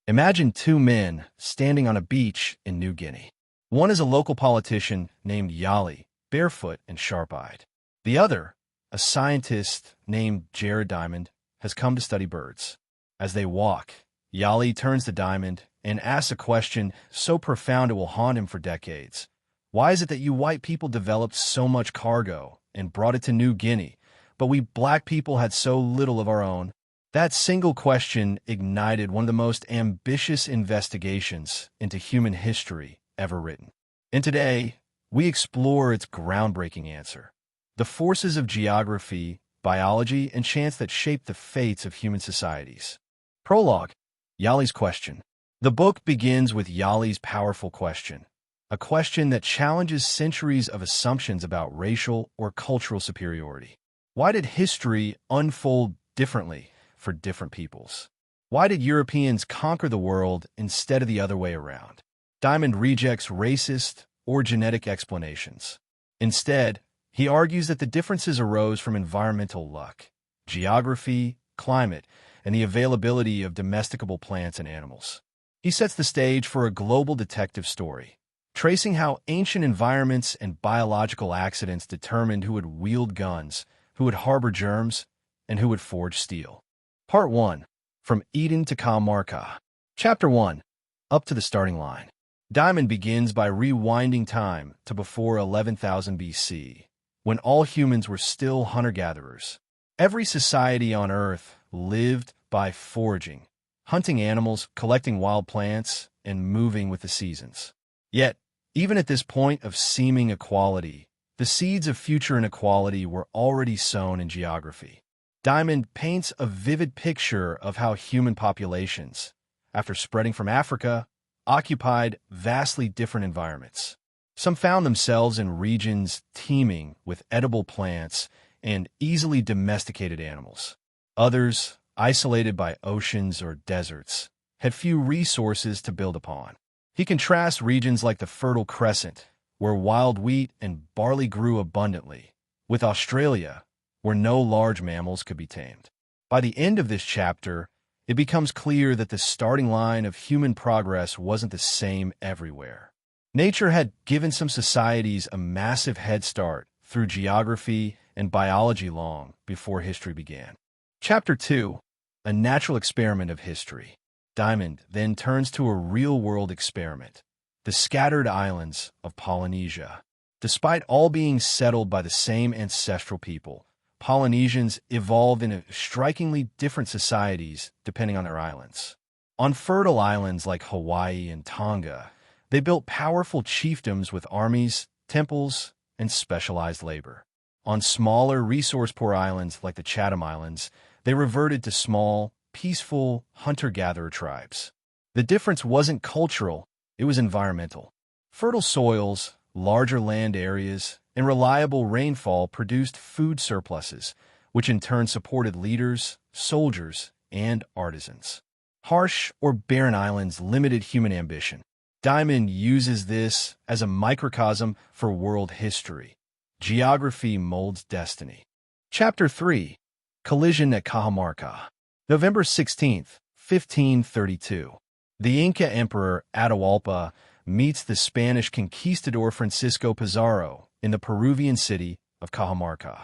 Imagine two men standing on a beach in New Guinea. One is a local politician named Yali, barefoot and sharp-eyed. The other, a scientist named Jared Diamond, has come to study birds. As they walk, Yali turns to Diamond and asks a question so profound it will haunt him for decades. Why is it that you white people developed so much cargo and brought it to New Guinea, but we black people had so little of our own? That single question ignited one of the most ambitious investigations into human history ever written. And today, we explore its groundbreaking answer: the forces of geography, biology, and chance that shape the fates of human societies. Prologue: Yali's question. The book begins with Yali's powerful question, a question that challenges centuries of assumptions about racial or cultural superiority. Why did history unfold differently for different peoples? Why did Europeans conquer the world instead of the other way around? Diamond rejects racist or genetic explanations. Instead, he argues that the differences arose from environmental luck, geography, climate, and the availability of domesticable plants and animals. He sets the stage for a global detective story, tracing how ancient environments and biological accidents determined who would wield guns, who would harbor germs, and who would forge steel. Part 1. From Eden to Cajamarca. Chapter 1. Up to the starting line. Diamond begins by rewinding time to before 11,000 BC, when all humans were still hunter-gatherers. Every society on Earth lived by foraging, hunting animals, collecting wild plants, and moving with the seasons. Yet, even at this point of seeming equality, the seeds of future inequality were already sown in geography. Diamond paints a vivid picture of how human populations, after spreading from Africa, occupied vastly different environments. Some found themselves in regions teeming with edible plants and easily domesticated animals. Others, isolated by oceans or deserts, had few resources to build upon. He contrasts regions like the Fertile Crescent, where wild wheat and barley grew abundantly, with Australia, where no large mammals could be tamed. By the end of this chapter, it becomes clear that the starting line of human progress wasn't the same everywhere. Nature had given some societies a massive head start through geography and biology long before history began. Chapter 2. A natural experiment of history. Diamond then turns to a real-world experiment, the scattered islands of Polynesia. Despite all being settled by the same ancestral people, Polynesians evolved into strikingly different societies depending on their islands. On fertile islands like Hawaii and Tonga, they built powerful chiefdoms with armies, temples, and specialized labor. On smaller, resource-poor islands like the Chatham Islands, they reverted to small, peaceful hunter-gatherer tribes. The difference wasn't cultural, it was environmental. Fertile soils, larger land areas, and reliable rainfall produced food surpluses, which in turn supported leaders, soldiers, and artisans. Harsh or barren islands limited human ambition. Diamond uses this as a microcosm for world history. Geography molds destiny. Chapter 3. Collision at Cajamarca. November 16, 1532. The Inca Emperor Atahualpa meets the Spanish conquistador Francisco Pizarro in the Peruvian city of Cajamarca.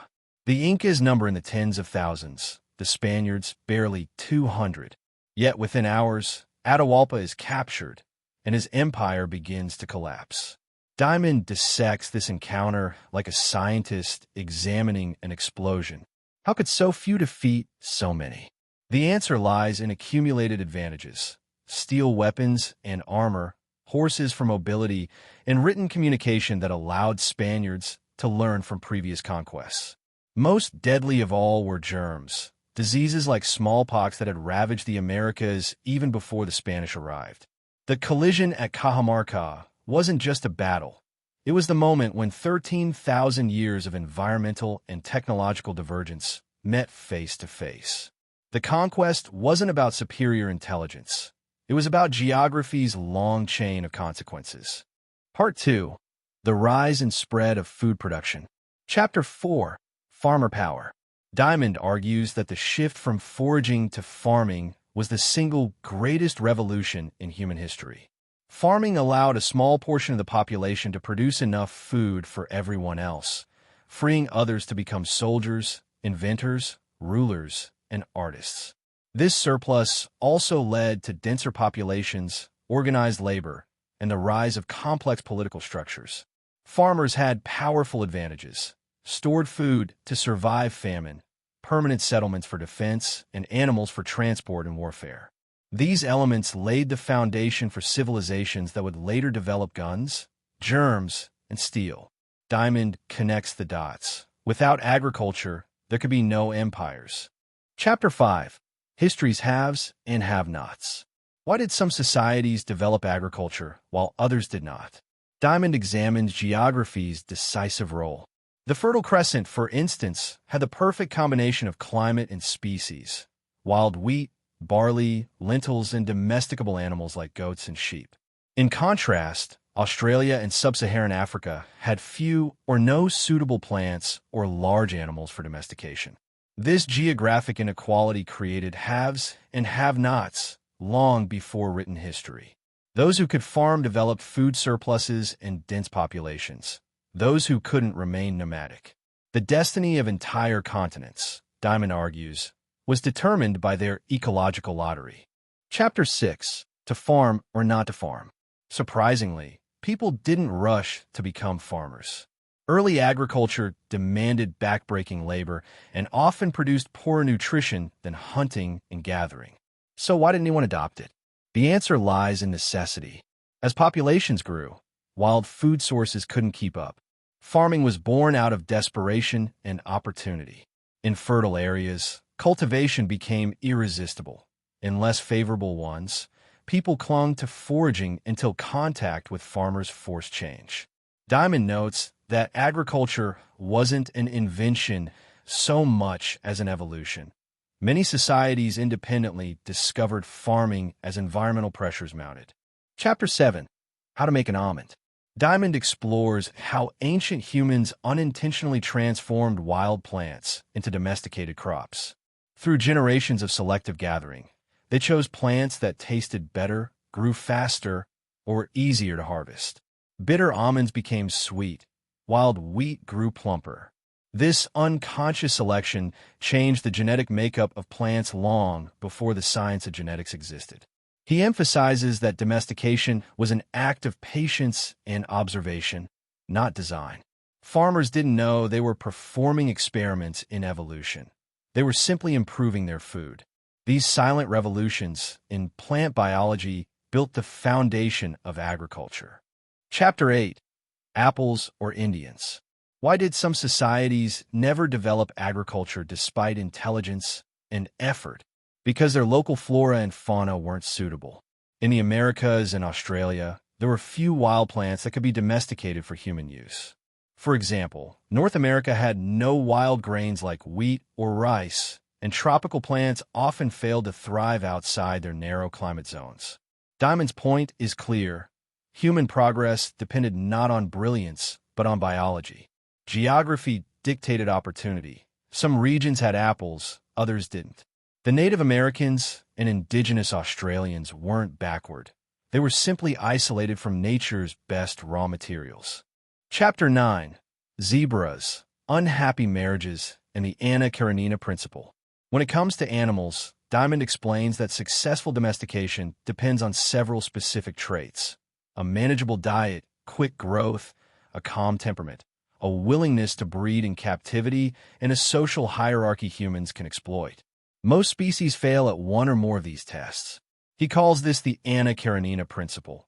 The Incas number in the tens of thousands, the Spaniards barely 200. Yet within hours, Atahualpa is captured, and his empire begins to collapse. Diamond dissects this encounter like a scientist examining an explosion. How could so few defeat so many? The answer lies in accumulated advantages: steel weapons and armor, horses for mobility, and written communication that allowed Spaniards to learn from previous conquests. Most deadly of all were germs, diseases like smallpox that had ravaged the Americas even before the Spanish arrived. The collision at Cajamarca wasn't just a battle. It was the moment when 13,000 years of environmental and technological divergence met face to face. The conquest wasn't about superior intelligence. It was about geography's long chain of consequences. Part 2. The rise and spread of food production. Chapter 4. Farmer power. Diamond argues that the shift from foraging to farming was the single greatest revolution in human history. Farming allowed a small portion of the population to produce enough food for everyone else, freeing others to become soldiers, inventors, rulers, and artists. This surplus also led to denser populations, organized labor, and the rise of complex political structures. Farmers had powerful advantages: stored food to survive famine, permanent settlements for defense, and animals for transport and warfare. These elements laid the foundation for civilizations that would later develop guns, germs, and steel. Diamond connects the dots. Without agriculture, there could be no empires. Chapter 5. History's Haves and Have-Nots. Why did some societies develop agriculture while others did not? Diamond examines geography's decisive role. The Fertile Crescent, for instance, had the perfect combination of climate and species: wild wheat, barley, lentils, and domesticable animals like goats and sheep. In contrast, Australia and sub-Saharan Africa had few or no suitable plants or large animals for domestication. This geographic inequality created haves and have-nots long before written history. Those who could farm developed food surpluses and dense populations. Those who couldn't remained nomadic. The destiny of entire continents, Diamond argues, was determined by their ecological lottery. Chapter 6. To farm or not to farm. Surprisingly, people didn't rush to become farmers. Early agriculture demanded backbreaking labor and often produced poorer nutrition than hunting and gathering. So why didn't anyone adopt it? The answer lies in necessity. As populations grew, wild food sources couldn't keep up. Farming was born out of desperation and opportunity. In fertile areas, cultivation became irresistible. In less favorable ones, people clung to foraging until contact with farmers forced change. Diamond notes that agriculture wasn't an invention so much as an evolution. Many societies independently discovered farming as environmental pressures mounted. Chapter 7. How to Make an Almond. Diamond explores how ancient humans unintentionally transformed wild plants into domesticated crops. Through generations of selective gathering, they chose plants that tasted better, grew faster, or were easier to harvest. Bitter almonds became sweet, while wheat grew plumper. This unconscious selection changed the genetic makeup of plants long before the science of genetics existed. He emphasizes that domestication was an act of patience and observation, not design. Farmers didn't know they were performing experiments in evolution. They were simply improving their food. These silent revolutions in plant biology built the foundation of agriculture. Chapter 8. Apples or Indians. Why did some societies never develop agriculture despite intelligence and effort? Because their local flora and fauna weren't suitable. In the Americas and Australia, there were few wild plants that could be domesticated for human use. For example, North America had no wild grains like wheat or rice, and tropical plants often failed to thrive outside their narrow climate zones. Diamond's point is clear. Human progress depended not on brilliance, but on biology. Geography dictated opportunity. Some regions had apples, others didn't. The Native Americans and indigenous Australians weren't backward. They were simply isolated from nature's best raw materials. Chapter 9. Zebras, Unhappy Marriages, and the Anna Karenina Principle. When it comes to animals, Diamond explains that successful domestication depends on several specific traits: a manageable diet, quick growth, a calm temperament, a willingness to breed in captivity, and a social hierarchy humans can exploit. Most species fail at one or more of these tests. He calls this the Anna Karenina Principle.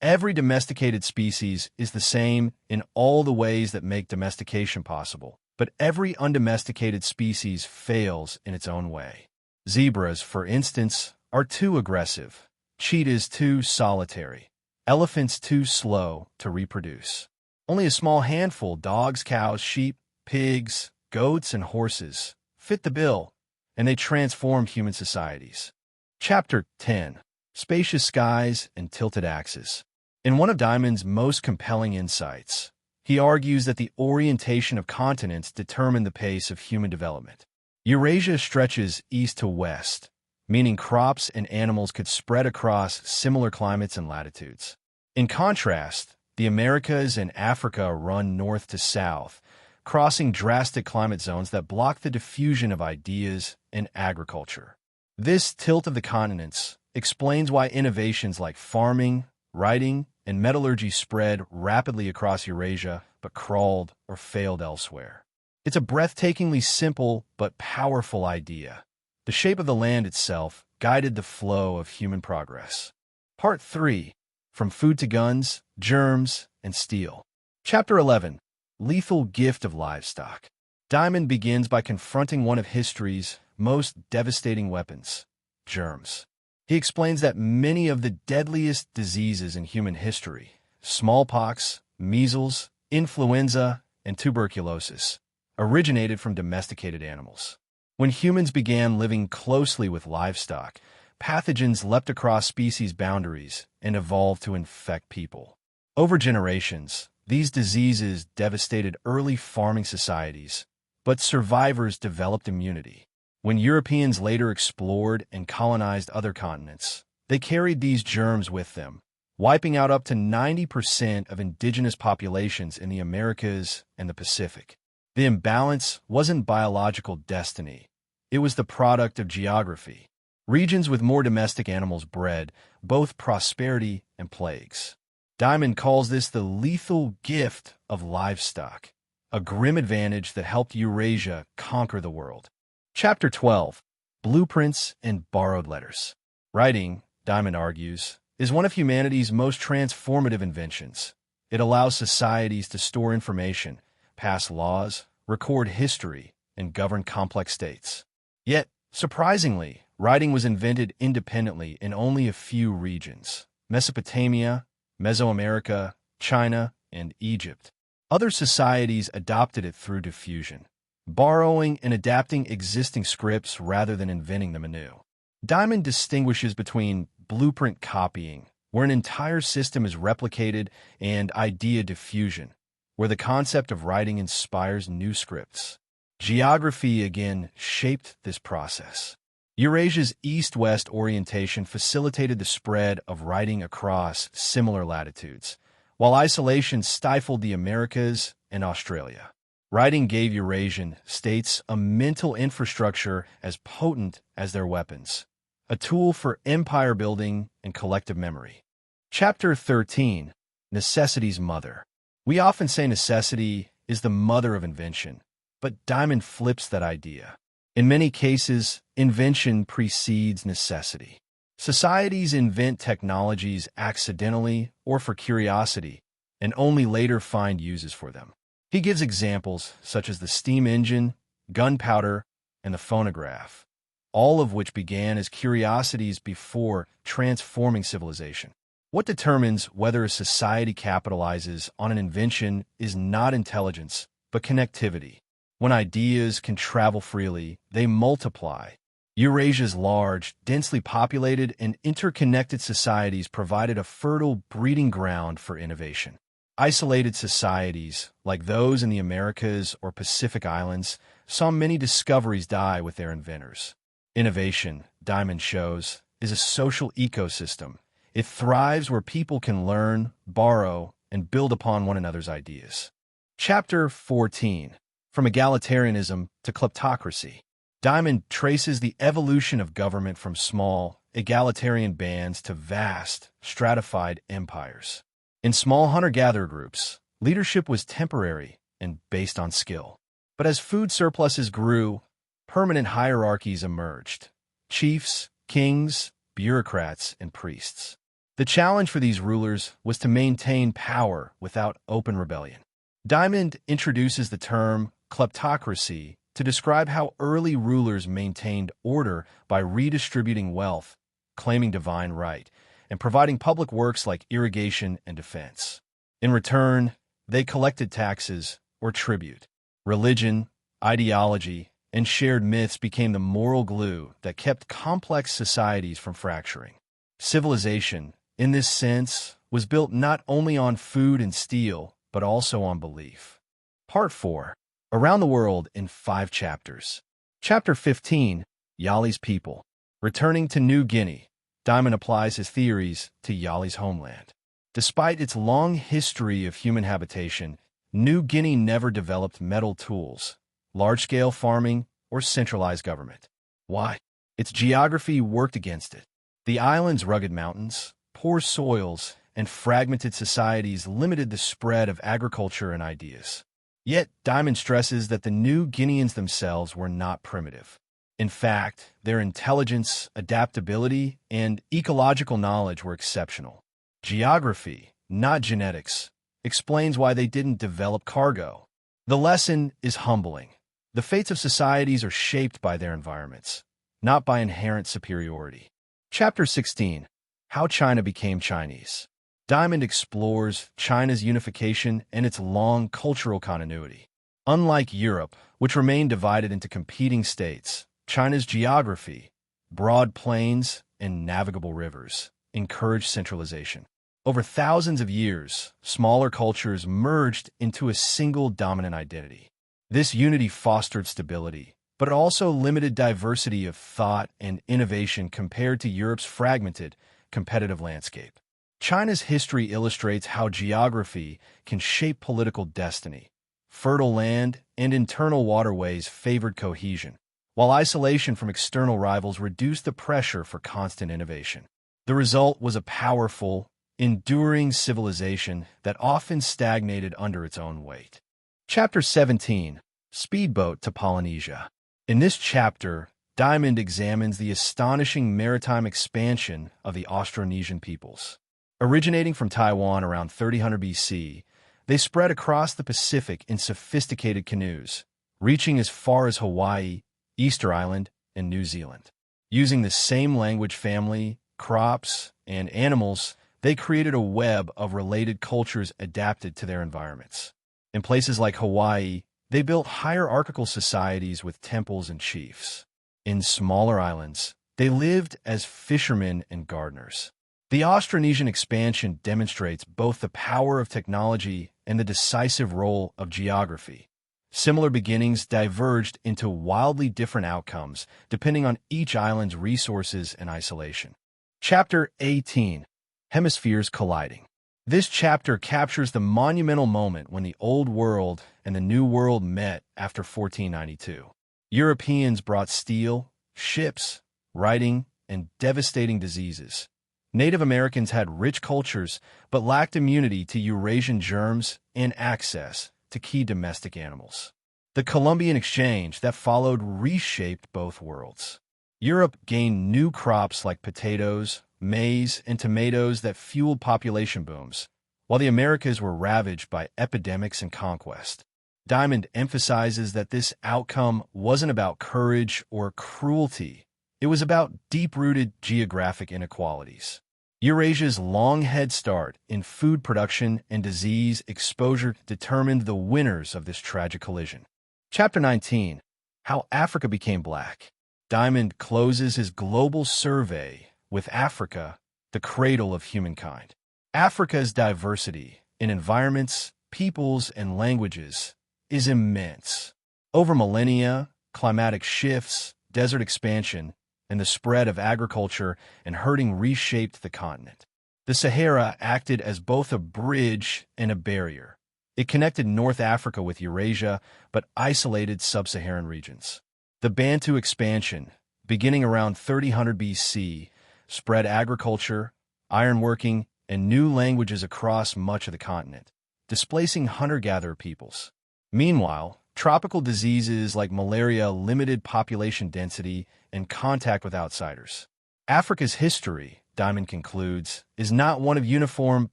Every domesticated species is the same in all the ways that make domestication possible, but every undomesticated species fails in its own way. Zebras, for instance, are too aggressive, cheetahs too solitary, elephants too slow to reproduce. Only a small handful, dogs, cows, sheep, pigs, goats, and horses, fit the bill, and they transform human societies. Chapter 10. Spacious Skies and Tilted Axes. In one of Diamond's most compelling insights, he argues that the orientation of continents determine the pace of human development. Eurasia stretches east to west, meaning crops and animals could spread across similar climates and latitudes. In contrast, the Americas and Africa run north to south, crossing drastic climate zones that block the diffusion of ideas and agriculture. This tilt of the continents explains why innovations like farming, writing, and metallurgy spread rapidly across Eurasia but crawled or failed elsewhere. It's a breathtakingly simple but powerful idea. The shape of the land itself guided the flow of human progress. Part 3. From Food to Guns, Germs, and Steel. Chapter 11. Lethal Gift of Livestock. Diamond begins by confronting one of history's most devastating weapons, germs. He explains that many of the deadliest diseases in human history, smallpox, measles, influenza, and tuberculosis, originated from domesticated animals. When humans began living closely with livestock, pathogens leapt across species boundaries and evolved to infect people. Over generations, these diseases devastated early farming societies, but survivors developed immunity. When Europeans later explored and colonized other continents, they carried these germs with them, wiping out up to 90% of indigenous populations in the Americas and the Pacific. The imbalance wasn't biological destiny. It was the product of geography. Regions with more domestic animals bred both prosperity and plagues. Diamond calls this the lethal gift of livestock, a grim advantage that helped Eurasia conquer the world. Chapter 12. Blueprints and Borrowed Letters. Writing, Diamond argues, is one of humanity's most transformative inventions. It allows societies to store information, pass laws, record history, and govern complex states. Yet, surprisingly, writing was invented independently in only a few regions: Mesopotamia, Mesoamerica, China, and Egypt. Other societies adopted it through diffusion, borrowing and adapting existing scripts rather than inventing them anew. Diamond distinguishes between blueprint copying, where an entire system is replicated, and idea diffusion, where the concept of writing inspires new scripts. Geography again shaped this process. Eurasia's east-west orientation facilitated the spread of writing across similar latitudes, while isolation stifled the Americas and Australia. Writing gave Eurasian states a mental infrastructure as potent as their weapons, a tool for empire building and collective memory. Chapter 13. Necessity's Mother. We often say necessity is the mother of invention, but Diamond flips that idea. In many cases, invention precedes necessity. Societies invent technologies accidentally or for curiosity, and only later find uses for them. He gives examples such as the steam engine, gunpowder, and the phonograph, all of which began as curiosities before transforming civilization. What determines whether a society capitalizes on an invention is not intelligence, but connectivity. When ideas can travel freely, they multiply. Eurasia's large, densely populated, and interconnected societies provided a fertile breeding ground for innovation. Isolated societies, like those in the Americas or Pacific Islands, saw many discoveries die with their inventors. Innovation, Diamond shows, is a social ecosystem. It thrives where people can learn, borrow, and build upon one another's ideas. Chapter 14. From Egalitarianism to Kleptocracy. Diamond traces the evolution of government from small, egalitarian bands to vast, stratified empires. In small hunter-gatherer groups, leadership was temporary and based on skill. But as food surpluses grew, permanent hierarchies emerged: chiefs, kings, bureaucrats, and priests. The challenge for these rulers was to maintain power without open rebellion. Diamond introduces the term kleptocracy to describe how early rulers maintained order by redistributing wealth, claiming divine right, and providing public works like irrigation and defense. In return, they collected taxes or tribute. Religion, ideology, and shared myths became the moral glue that kept complex societies from fracturing. Civilization, in this sense, was built not only on food and steel, but also on belief. Part 4. Around the World in 5 chapters. Chapter 15. Yali's People. Returning to New Guinea, Diamond applies his theories to Yali's homeland. Despite its long history of human habitation, New Guinea never developed metal tools, large-scale farming, or centralized government. Why? Its geography worked against it. The island's rugged mountains, poor soils, and fragmented societies limited the spread of agriculture and ideas. Yet, Diamond stresses that the New Guineans themselves were not primitive. In fact, their intelligence, adaptability, and ecological knowledge were exceptional. Geography, not genetics, explains why they didn't develop cargo. The lesson is humbling. The fates of societies are shaped by their environments, not by inherent superiority. Chapter 16. How China Became Chinese. Diamond explores China's unification and its long cultural continuity. Unlike Europe, which remained divided into competing states, China's geography, broad plains, and navigable rivers, encouraged centralization. Over thousands of years, smaller cultures merged into a single dominant identity. This unity fostered stability, but it also limited diversity of thought and innovation compared to Europe's fragmented, competitive landscape. China's history illustrates how geography can shape political destiny. Fertile land and internal waterways favored cohesion, while isolation from external rivals reduced the pressure for constant innovation. The result was a powerful, enduring civilization that often stagnated under its own weight. Chapter 17. Speedboat to Polynesia. In this chapter, Diamond examines the astonishing maritime expansion of the Austronesian peoples. Originating from Taiwan around 3000 BC, they spread across the Pacific in sophisticated canoes, reaching as far as Hawaii, Easter Island, and New Zealand. Using the same language family, crops, and animals, they created a web of related cultures adapted to their environments. In places like Hawaii, they built hierarchical societies with temples and chiefs. In smaller islands, they lived as fishermen and gardeners. The Austronesian expansion demonstrates both the power of technology and the decisive role of geography. Similar beginnings diverged into wildly different outcomes depending on each island's resources and isolation. Chapter 18. Hemispheres Colliding. This chapter captures the monumental moment when the Old World and the New World met after 1492. Europeans brought steel, ships, writing, and devastating diseases. Native Americans had rich cultures but lacked immunity to Eurasian germs and access to key domestic animals. The Columbian Exchange that followed reshaped both worlds. Europe gained new crops like potatoes, maize, and tomatoes that fueled population booms, while the Americas were ravaged by epidemics and conquest. Diamond emphasizes that this outcome wasn't about courage or cruelty. It was about deep-rooted geographic inequalities. Eurasia's long head start in food production and disease exposure determined the winners of this tragic collision. Chapter 19. How Africa Became Black. Diamond closes his global survey with Africa, the cradle of humankind. Africa's diversity in environments, peoples, and languages is immense. Over millennia, climatic shifts, desert expansion, and the spread of agriculture and herding reshaped the continent. The Sahara acted as both a bridge and a barrier. It connected North Africa with Eurasia, but isolated sub-Saharan regions. The Bantu expansion, beginning around 3000 BC, spread agriculture, ironworking, and new languages across much of the continent, displacing hunter-gatherer peoples. Meanwhile, tropical diseases like malaria limited population density and contact with outsiders. Africa's history, Diamond concludes, is not one of uniform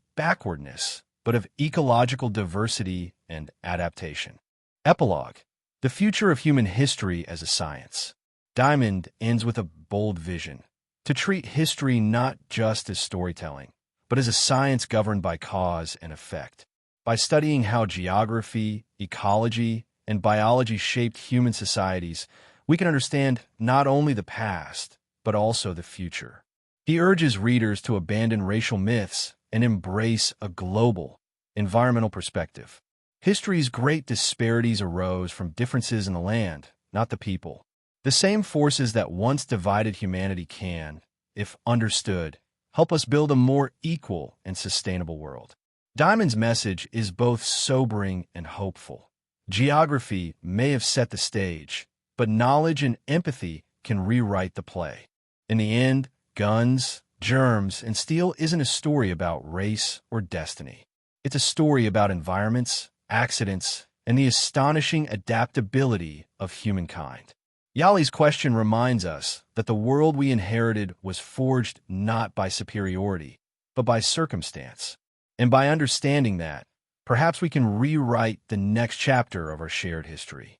backwardness, but of ecological diversity and adaptation. Epilogue. The future of human history as a science. Diamond ends with a bold vision: to treat history not just as storytelling, but as a science governed by cause and effect. By studying how geography, ecology, and biology shaped human societies, we can understand not only the past, but also the future. He urges readers to abandon racial myths and embrace a global, environmental perspective. History's great disparities arose from differences in the land, not the people. The same forces that once divided humanity can, if understood, help us build a more equal and sustainable world. Diamond's message is both sobering and hopeful. Geography may have set the stage, but knowledge and empathy can rewrite the play. In the end, guns, germs, and steel isn't a story about race or destiny. It's a story about environments, accidents, and the astonishing adaptability of humankind. Yali's question reminds us that the world we inherited was forged not by superiority, but by circumstance. And by understanding that, perhaps we can rewrite the next chapter of our shared history.